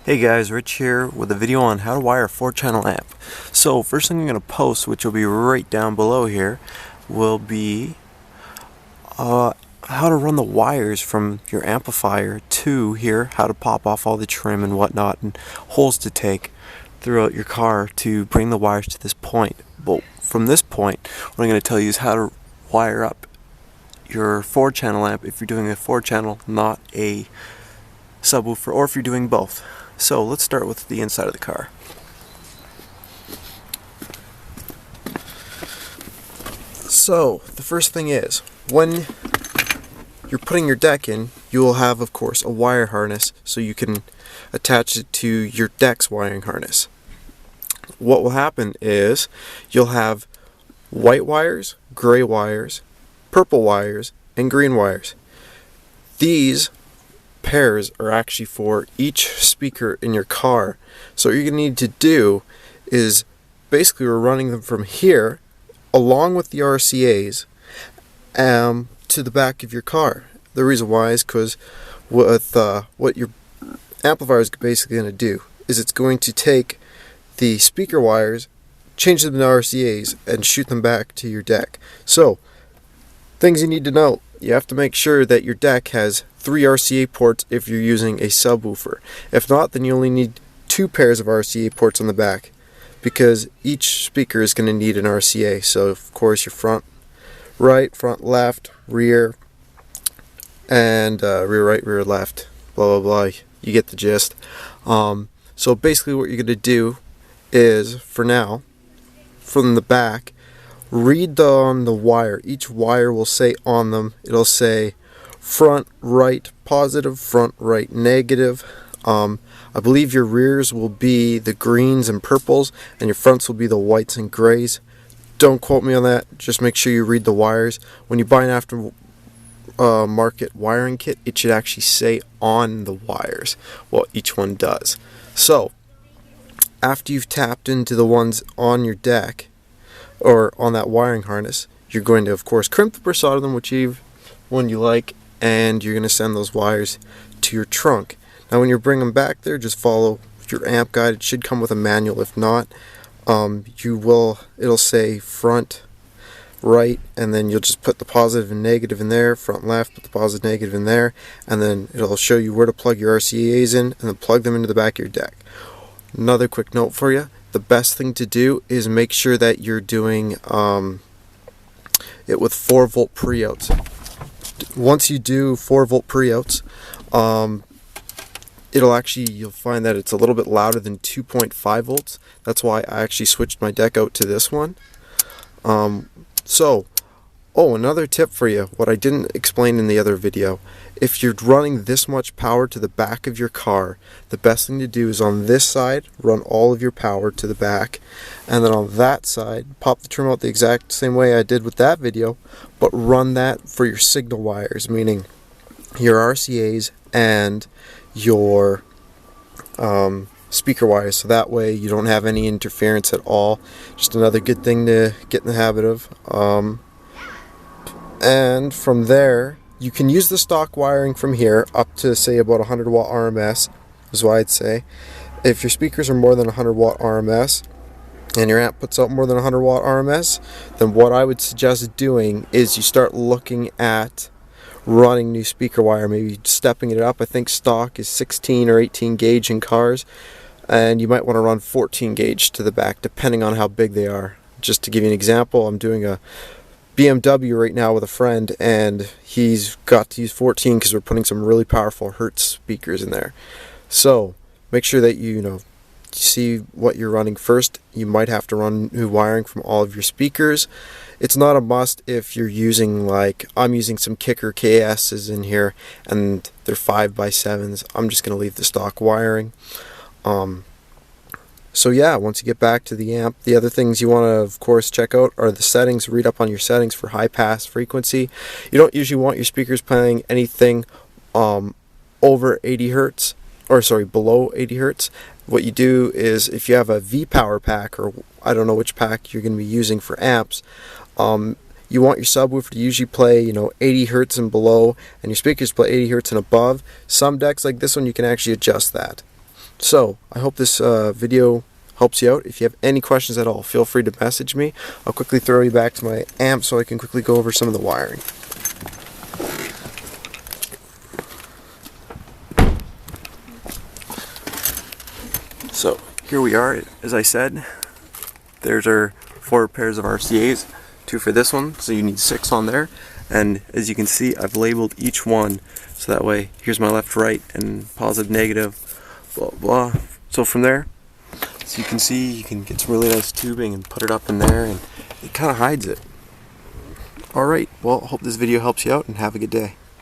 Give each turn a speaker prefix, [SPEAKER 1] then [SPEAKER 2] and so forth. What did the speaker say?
[SPEAKER 1] Hey guys, Rich here with a video on how to wire a 4-channel amp. So first thing I'm going to post, which will be right down below here, will be how to run the wires from your amplifier to here, how to pop off all the trim and whatnot, and holes to take throughout your car to bring the wires to this point. But from this point, what I'm going to tell you is how to wire up your 4-channel amp if you're doing a 4-channel, not a subwoofer, or if you're doing both. So let's start with the inside of the car. So the first thing is, when you're putting your deck in, you will have, of course, a wire harness so you can attach it to your deck's wiring harness. What will happen is you'll have white wires, gray wires, purple wires, and green wires. These pairs are actually for each speaker in your car. So what you're going to need to do is basically we're running them from here along with the RCAs to the back of your car. The reason why is because what your amplifier is basically going to do is it's going to take the speaker wires, change them to RCAs, and shoot them back to your deck. So things you need to know: you have to make sure that your deck has 3 RCA ports if you're using a subwoofer. If not, then you only need 2 pairs of RCA ports on the back, because each speaker is going to need an RCA. So of course your front right, front left, rear, and rear right, rear left, blah blah blah. You get the gist. So basically what you're going to do is, for now, from the back, read on the wire. Each wire will say on them, it'll say front right positive, front right negative. I believe your rears will be the greens and purples, and your fronts will be the whites and grays. Don't quote me on that, just make sure you read the wires. When you buy an aftermarket wiring kit, it should actually say on the wires what each one does. So after you've tapped into the ones on your deck or on that wiring harness, you're going to, of course, crimp or solder them, whichever one you like, and you're going to send those wires to your trunk. Now when you bring them back there, just follow your amp guide. It should come with a manual. If not, it'll say front right, and then you'll just put the positive and negative in there, front left, put the positive negative in there, and then it'll show you where to plug your RCAs in, and then plug them into the back of your deck. Another quick note for you: the best thing to do is make sure that you're doing it with 4-volt pre-outs. Once you do 4-volt pre-outs, you'll find that it's a little bit louder than 2.5 volts. That's why I actually switched my deck out to this one. Another tip for you, what I didn't explain in the other video: if you're running this much power to the back of your car, the best thing to do is on this side, run all of your power to the back, and then on that side, pop the trim out the exact same way I did with that video, but run that for your signal wires, meaning your RCAs and your speaker wires, so that way you don't have any interference at all. Just another good thing to get in the habit of. And from there, you can use the stock wiring from here up to, say, about 100 watt RMS is what I'd say. If your speakers are more than 100 watt RMS and your amp puts out more than 100 watt RMS, then what I would suggest doing is you start looking at running new speaker wire, maybe stepping it up. I think stock is 16 or 18 gauge in cars, and you might want to run 14 gauge to the back depending on how big they are. Just to give you an example, I'm doing a BMW right now with a friend, and he's got to use 14 because we're putting some really powerful Hertz speakers in there. So make sure that you see what you're running first. You might have to run new wiring from all of your speakers. It's not a must if you're using, like, I'm using some Kicker KS's in here and they're 5x7s. I'm just going to leave the stock wiring. So yeah, once you get back to the amp, the other things you want to, of course, check out are the settings. Read up on your settings for high pass frequency. You don't usually want your speakers playing anything over 80 hertz, or sorry, below 80 hertz. What you do is, if you have a V-Power pack, or I don't know which pack you're going to be using for amps, you want your subwoofer to usually play 80 hertz and below, and your speakers play 80 hertz and above. Some decks like this one, you can actually adjust that. So I hope this video helps you out. If you have any questions at all, feel free to message me. I'll quickly throw you back to my amp so I can quickly go over some of the wiring. So here we are, as I said, there's our 4 pairs of RCAs, 2 for this one, so you need 6 on there. And as you can see, I've labeled each one, so that way, here's my left, right, and positive, negative, blah, blah. So from there, so you can see, you can get some really nice tubing and put it up in there, and it kind of hides it. Alright, well, I hope this video helps you out, and have a good day.